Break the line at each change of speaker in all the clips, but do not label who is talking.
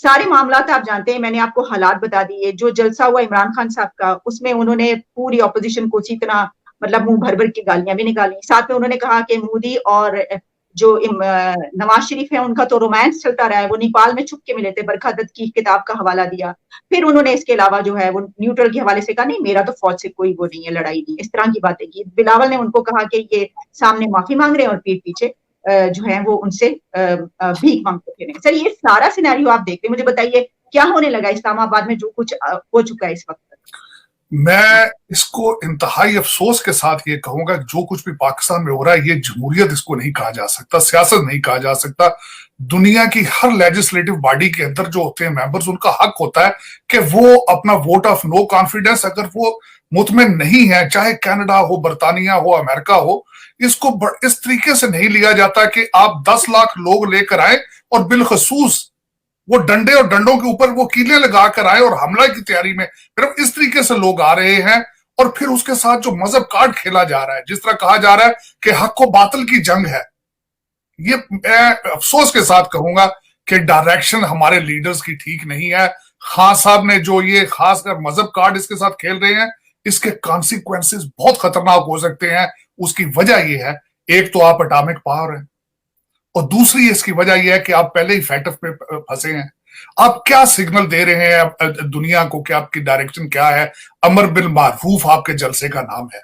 سارے معاملات آپ جانتے ہیں، میں نے آپ کو حالات بتا دیے. جو جلسہ ہوا عمران خان صاحب کا، اس میں انہوں نے پوری اپوزیشن کو اسی طرح مطلب منہ بھر بھر کی گالیاں بھی نکالی. ساتھ میں انہوں نے کہا کہ مودی اور جو نواز شریف ہے ان کا تو رومانس چلتا رہا ہے، وہ نیپال میں چھپ کے ملے تھے. برکھا دت کی کتاب کا حوالہ دیا. پھر انہوں نے اس کے علاوہ جو ہے وہ نیوٹرل کے حوالے سے کہا نہیں میرا تو فوج سے کوئی وہ نہیں ہے، لڑائی نہیں، اس طرح کی باتیں کی. بلاول نے ان کو کہا کہ یہ سامنے معافی مانگ رہے ہیں اور پیٹ پیچھے جو ہے وہ ان سے بھیک مانگتے پھریں. سر یہ سارا سینیریو آپ دیکھتے ہیں، مجھے بتائیے کیا ہونے لگا اسلام آباد میں جو کچھ ہو چکا ہے اس وقت؟
میں اس کو انتہائی افسوس کے ساتھ یہ کہوں گا، جو کچھ بھی پاکستان میں ہو رہا ہے یہ جمہوریت اس کو نہیں کہا جا سکتا، سیاست نہیں کہا جا سکتا. دنیا کی ہر لیجسلیٹو باڈی کے اندر جو ہوتے ہیں ممبرز، ان کا حق ہوتا ہے کہ وہ اپنا ووٹ آف نو کانفیڈنس اگر وہ مطمئن نہیں ہے، چاہے کینیڈا ہو، برطانیہ ہو، امریکہ ہو، اس کو اس طریقے سے نہیں لیا جاتا کہ آپ 10 لاکھ لوگ لے کر آئے اور بالخصوص وہ ڈنڈے اور ڈنڈوں کے اوپر وہ کیلیں لگا کر آئے اور حملہ کی تیاری میں پھر اس طریقے سے لوگ آ رہے ہیں. اور پھر اس کے ساتھ جو مذہب کارڈ کھیلا جا رہا ہے، جس طرح کہا جا رہا ہے کہ حق و باطل کی جنگ ہے، یہ میں افسوس کے ساتھ کہوں گا کہ ڈائریکشن ہمارے لیڈرز کی ٹھیک نہیں ہے. خان صاحب نے جو یہ خاص کر مذہب کارڈ اس کے ساتھ کھیل رہے ہیں، اس کے کانسیکوینسز بہت خطرناک ہو سکتے ہیں. اس کی وجہ یہ ہے، ایک تو آپ اٹامک پاور ہیں، اور دوسری اس کی وجہ یہ ہے کہ آپ پہلے ہی فیٹف پہ پھنسے ہیں. آپ کیا سگنل دے رہے ہیں دنیا کو کہ آپ کی ڈائریکشن کیا ہے؟ امر بالمعروف آپ کے جلسے کا نام ہے،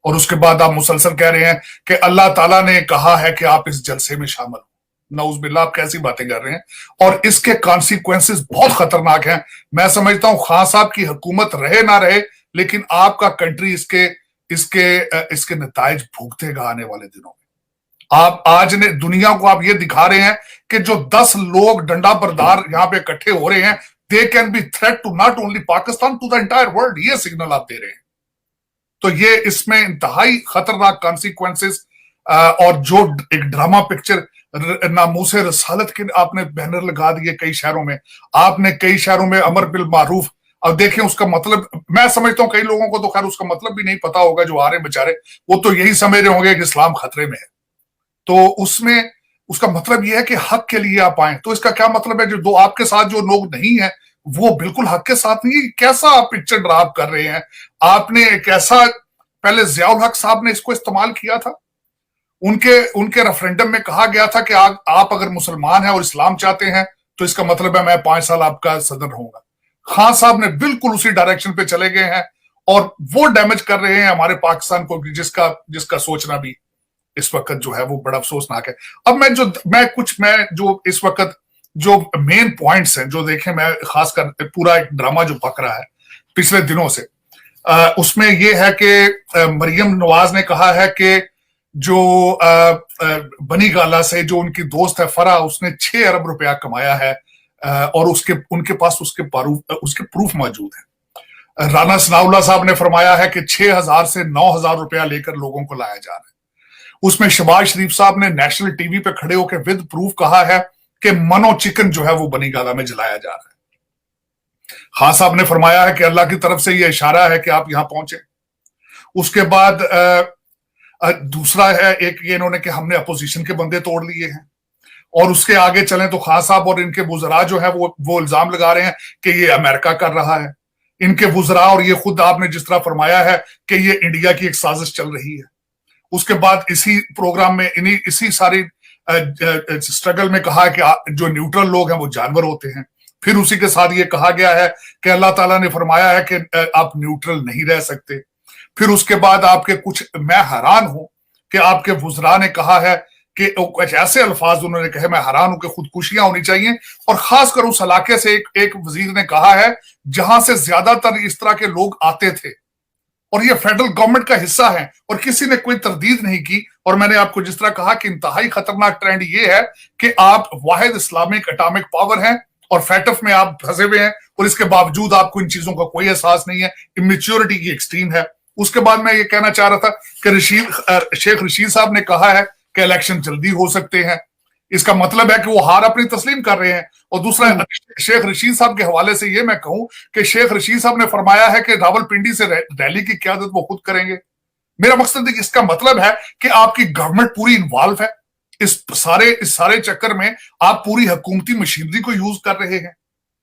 اور اس کے بعد آپ مسلسل کہہ رہے ہیں کہ اللہ تعالیٰ نے کہا ہے کہ آپ اس جلسے میں شامل ہوں. نعوذ باللہ، آپ کیسی باتیں کر رہے ہیں؟ اور اس کے کانسیکوینسز بہت خطرناک ہیں. میں سمجھتا ہوں خان صاحب کی حکومت رہے نہ رہے، لیکن آپ کا کنٹری اس کے نتائج بھوگتے گا آنے والے دنوں میں. آپ آج نے دنیا کو آپ یہ دکھا رہے ہیں کہ جو 10 لوگ ڈنڈا بردار یہاں پہ اکٹھے ہو رہے ہیں، they can be threat to not only Pakistan, to the entire world. یہ سگنل آپ دے رہے ہیں. تو یہ اس میں انتہائی خطرناک کانسیکوینسز، اور جو ایک ڈرامہ پکچر ناموس رسالت کے آپ نے بینر لگا دیے کئی شہروں میں، آپ نے کئی شہروں میں امر بالمعروف. اب دیکھیں اس کا مطلب، میں سمجھتا ہوں کئی لوگوں کو تو خیر اس کا مطلب بھی نہیں پتا ہوگا، جو آ رہے بےچارے وہ تو یہی سمجھ رہے ہوں گے کہ اسلام خطرے میں ہے. تو اس میں اس کا مطلب یہ ہے کہ حق کے لیے آپ آئیں. تو اس کا کیا مطلب ہے؟ جو آپ کے ساتھ جو لوگ نہیں ہیں وہ بالکل حق کے ساتھ نہیں. کیسا آپ پکچر ڈراپ کر رہے ہیں؟ آپ نے ایک ایسا، پہلے ضیاء الحق صاحب نے اس کو استعمال کیا تھا، ان کے ریفرینڈم میں کہا گیا تھا کہ آپ اگر مسلمان ہیں اور اسلام چاہتے ہیں تو اس کا مطلب ہے میں 5 سال آپ کا صدر رہوں گا. خان صاحب نے بالکل اسی ڈائریکشن پہ چلے گئے ہیں اور وہ ڈیمیج کر رہے ہیں ہمارے پاکستان کو، جس کا سوچنا بھی اس وقت جو ہے وہ بڑا افسوسناک ہے. اب میں جو اس وقت جو مین پوائنٹس ہیں جو دیکھیں، میں خاص کر پورا ایک ڈرامہ جو پک رہا ہے پچھلے دنوں سے، اس میں یہ ہے کہ مریم نواز نے کہا ہے کہ جو بنی گالا سے جو ان کی دوست ہے فرح، اس نے 6 ارب روپیہ کمایا ہے، اور ان کے پاس اس کے پروف موجود ہیں. رانا ثناء اللہ صاحب نے فرمایا ہے کہ 6,000 سے 9,000 روپیہ لے کر لوگوں کو لایا جا رہا ہے. اس میں شہباز شریف صاحب نے نیشنل ٹی وی پہ کھڑے ہو کے ود پروف کہا ہے کہ منو چکن جو ہے وہ بنی گالا میں جلایا جا رہا ہے. خان صاحب نے فرمایا ہے کہ اللہ کی طرف سے یہ اشارہ ہے کہ آپ یہاں پہنچے. اس کے بعد دوسرا ہے ایک یہ انہوں نے کہ ہم نے اپوزیشن کے بندے توڑ لیے ہیں. اور اس کے آگے چلیں تو خان صاحب اور ان کے وزراء جو ہے وہ الزام لگا رہے ہیں کہ یہ امریکہ کر رہا ہے. ان کے وزراء اور یہ خود آپ نے جس طرح فرمایا ہے کہ یہ انڈیا کی ایک سازش چل رہی ہے. اس کے بعد اسی پروگرام میں اسی ساری سٹرگل میں کہا کہ جو نیوٹرل لوگ ہیں وہ جانور ہوتے ہیں. پھر اسی کے ساتھ یہ کہا گیا ہے کہ اللہ تعالیٰ نے فرمایا ہے کہ آپ نیوٹرل نہیں رہ سکتے. پھر اس کے بعد آپ کے کچھ، میں حیران ہوں کہ آپ کے وزراء نے کہا ہے کہ کچھ ایسے الفاظ انہوں نے کہے، میں حیران ہوں کہ خودکشیاں ہونی چاہیے. اور خاص کر اس علاقے سے ایک وزیر نے کہا ہے جہاں سے زیادہ تر اس طرح کے لوگ آتے تھے اور یہ فیڈرل گورنمنٹ کا حصہ ہیں، اور کسی نے کوئی تردید نہیں کی. اور میں نے آپ کو جس طرح کہا کہ انتہائی خطرناک ٹرینڈ یہ ہے کہ آپ واحد اسلامک اٹامک پاور ہیں اور فیٹف میں آپ پھنسے ہوئے ہیں، اور اس کے باوجود آپ کو ان چیزوں کا کوئی احساس نہیں ہے. امیچیورٹی کی ایکسٹریم ہے. اس کے بعد میں یہ کہنا چاہ رہا تھا کہ شیخ رشید صاحب نے کہا ہے کہ الیکشن جلدی ہو سکتے ہیں. اس کا مطلب ہے کہ وہ ہار اپنی تسلیم کر رہے ہیں. اور دوسرا شیخ رشید صاحب کے حوالے سے یہ میں کہوں کہ شیخ رشید صاحب نے فرمایا ہے کہ راول پنڈی سے ریلی کی قیادت وہ خود کریں گے. میرا مقصد ہے کہ اس کا مطلب ہے کہ آپ کی گورنمنٹ پوری انوالو ہے اس سارے چکر میں. آپ پوری حکومتی مشینری کو یوز کر رہے ہیں.